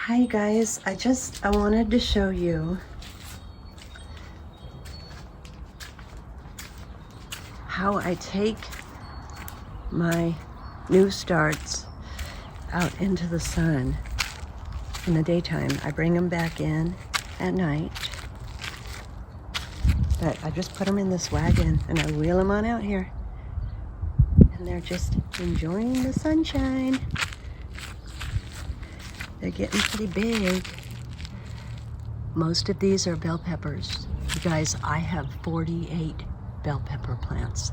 Hi guys, I wanted to show you how I take my new starts out into the sun in the daytime. I bring them back in at night, but I just put them in this wagon and I wheel them on out here and they're just enjoying the sunshine. They're getting pretty big. Most of these are bell peppers. You guys, I have 48 bell pepper plants.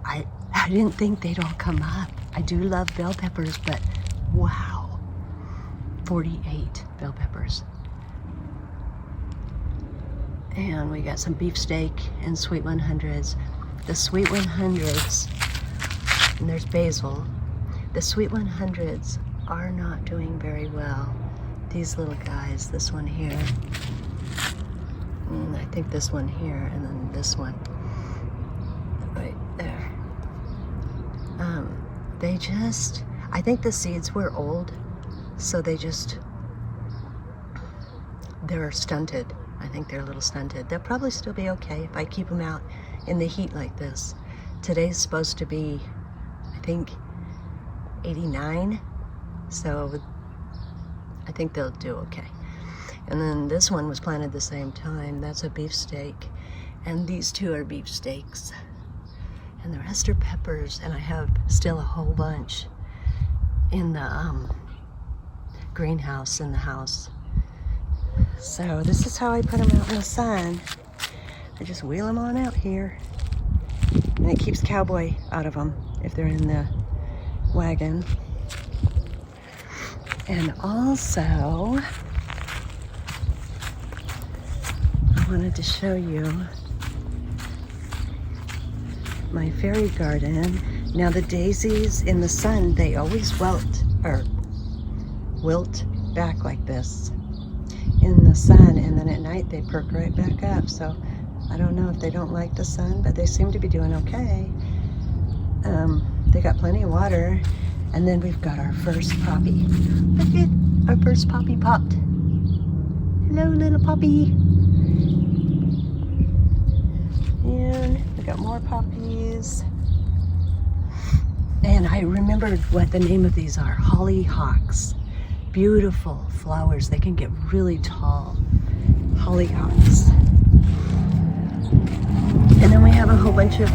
I didn't think they'd all come up. I do love bell peppers, but wow, 48 bell peppers. And we got some beefsteak and sweet 100s. The sweet 100s, and there's basil. The sweet 100s are not doing very well. These little guys, this one here, and I think this one here, and then this one right there. They just, I think the seeds were old, so they're stunted. I think they're a little stunted. They'll probably still be okay if I keep them out in the heat like this. Today's supposed to be, I think, 89, so I think they'll do okay. And then this one was planted the same time. That's a beefsteak. And these two are beefsteaks. And the rest are peppers. And I have still a whole bunch in the greenhouse in the house. So this is how I put them out in the sun. I just wheel them on out here. And it keeps cowboy out of them if they're in the wagon. And also, I wanted to show you my fairy garden. Now the daisies in the sun, they always wilt back like this in the sun, and then at night they perk right back up. So I don't know if they don't like the sun, but they seem to be doing okay. They got plenty of water. And then we've got our first poppy. Look at our first poppy popped. Hello, little poppy. And we got more poppies. And I remembered what the name of these are. Hollyhocks. Beautiful flowers. They can get really tall. Hollyhocks. And then we have a whole bunch of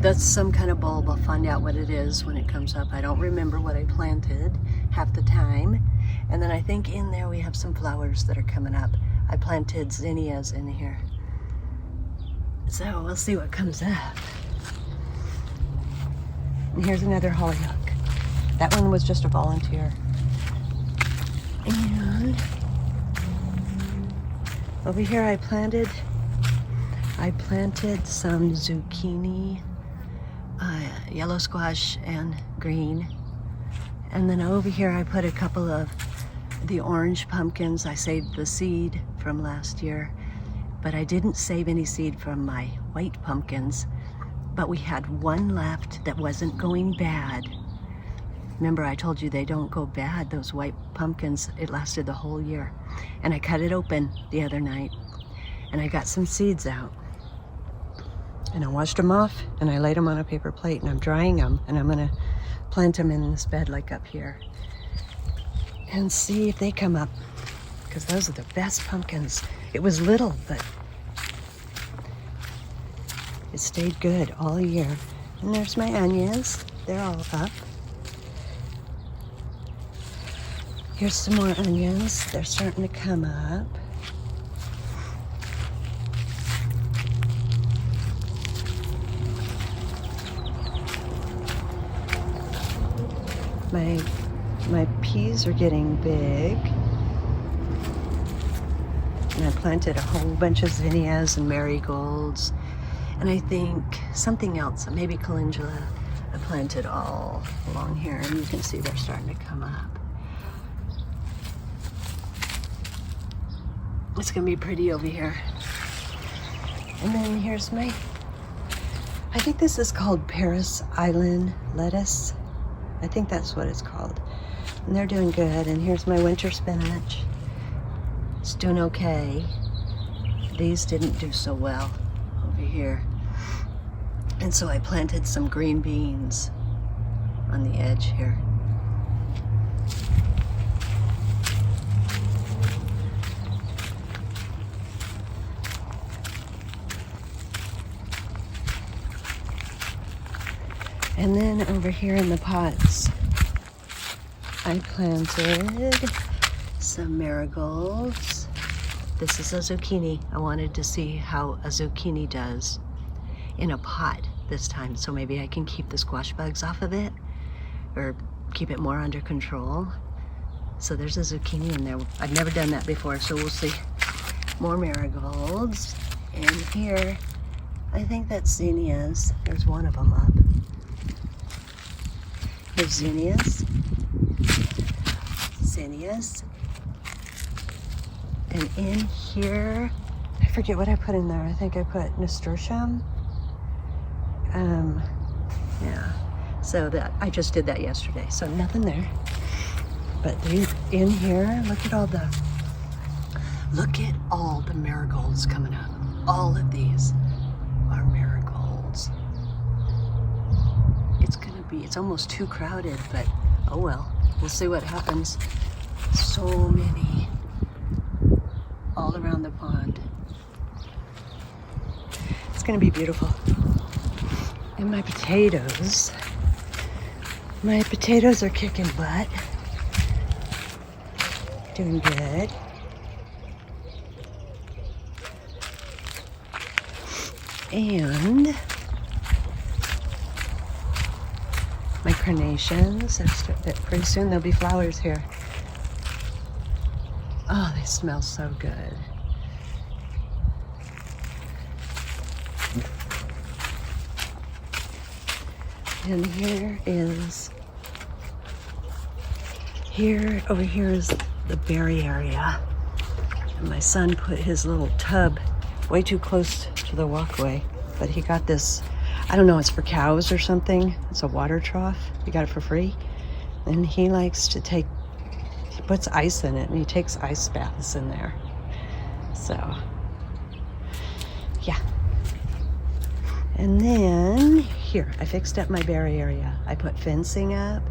that's some kind of bulb. I'll find out what it is when it comes up. I don't remember what I planted half the time. And then I think in there we have some flowers that are coming up. I planted zinnias in here. So we'll see what comes up. And here's another hollyhock. That one was just a volunteer. And over here I planted some zucchini, yellow squash, and green. And then over here I put a couple of the orange pumpkins. I saved the seed from last year, but I didn't save any seed from my white pumpkins. But we had one left that wasn't going bad. Remember, I told you they don't go bad, those white pumpkins. It lasted the whole year. And I cut it open the other night, and I got some seeds out. And I washed them off and I laid them on a paper plate, and I'm drying them, and I'm gonna plant them in this bed like up here and see if they come up, because those are the best pumpkins. It was little, but it stayed good all year. And there's my onions. They're all up. Here's some more onions. They're starting to come up. My peas are getting big. And I planted a whole bunch of zinnias and marigolds. And I think something else, maybe calendula, I planted all along here. And you can see they're starting to come up. It's gonna be pretty over here. And then here's I think this is called Paris Island lettuce. I think that's what it's called. And they're doing good. And here's my winter spinach. It's doing okay. These didn't do so well over here. And so I planted some green beans on the edge here. And then over here in the pots, I planted some marigolds. This is a zucchini. I wanted to see how a zucchini does in a pot this time, so maybe I can keep the squash bugs off of it or keep it more under control. So there's a zucchini in there. I've never done that before, so we'll see. More marigolds. And here, I think that's zinnias. There's one of them up. Here's zinnias. Zinnias. And in here, I forget what I put in there. I think I put nasturtium. Yeah. So that I just did that yesterday. So nothing there. But in here, look at all the marigolds coming up. All of these are marigolds. It's almost too crowded, but oh well. We'll see what happens. So many all around the pond. It's gonna be beautiful. And my potatoes are kicking butt. Doing good. And my carnations, pretty soon there'll be flowers here. Oh, they smell so good. And over here is the berry area. And my son put his little tub way too close to the walkway, but he got this, I don't know, it's for cows or something. It's a water trough. He got it for free. And he likes to he puts ice in it and he takes ice baths in there. So, yeah. And then here, I fixed up my berry area. I put fencing up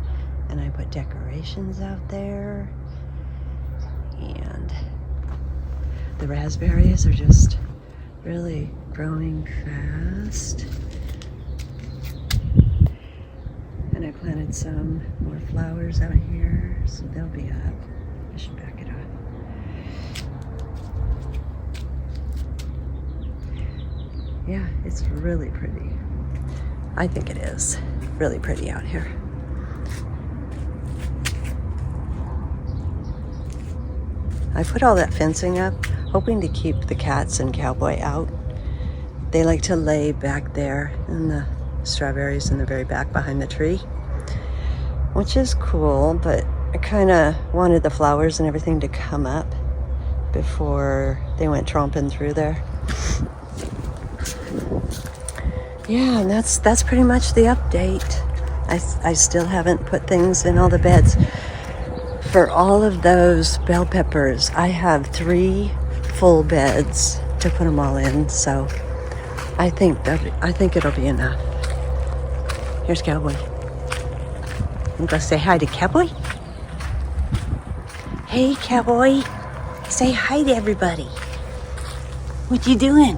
and I put decorations out there. And the raspberries are just really growing fast. And I planted some more flowers out here, so they'll be up. I should back it up. Yeah, it's really pretty. I think it is really pretty out here. I put all that fencing up, hoping to keep the cats and Cowboy out. They like to lay back there in the strawberries in the very back behind the tree, which is cool, but I kind of wanted the flowers and everything to come up before they went tromping through there. Yeah, and that's pretty much the update. I still haven't put things in all the beds. For all of those bell peppers, I have 3 full beds to put them all in, so I think it'll be enough. Here's Cowboy. I'm gonna say hi to Cowboy. Hey, Cowboy. Say hi to everybody. What you doing?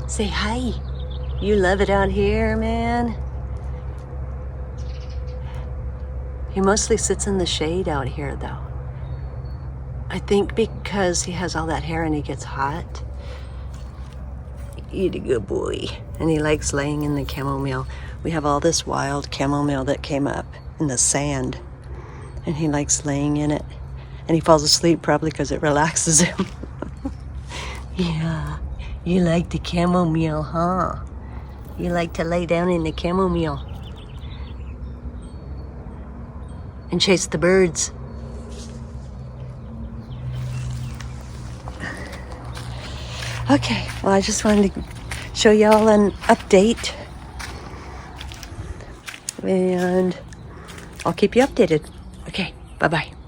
Say hi. You love it out here, man. He mostly sits in the shade out here, though. I think because he has all that hair and he gets hot. He's a good boy. And he likes laying in the chamomile. We have all this wild chamomile that came up in the sand. And he likes laying in it. And he falls asleep probably because it relaxes him. Yeah, you like the chamomile, huh? You like to lay down in the chamomile and chase the birds. Okay, well, I just wanted to show y'all an update, and I'll keep you updated. Okay, bye-bye.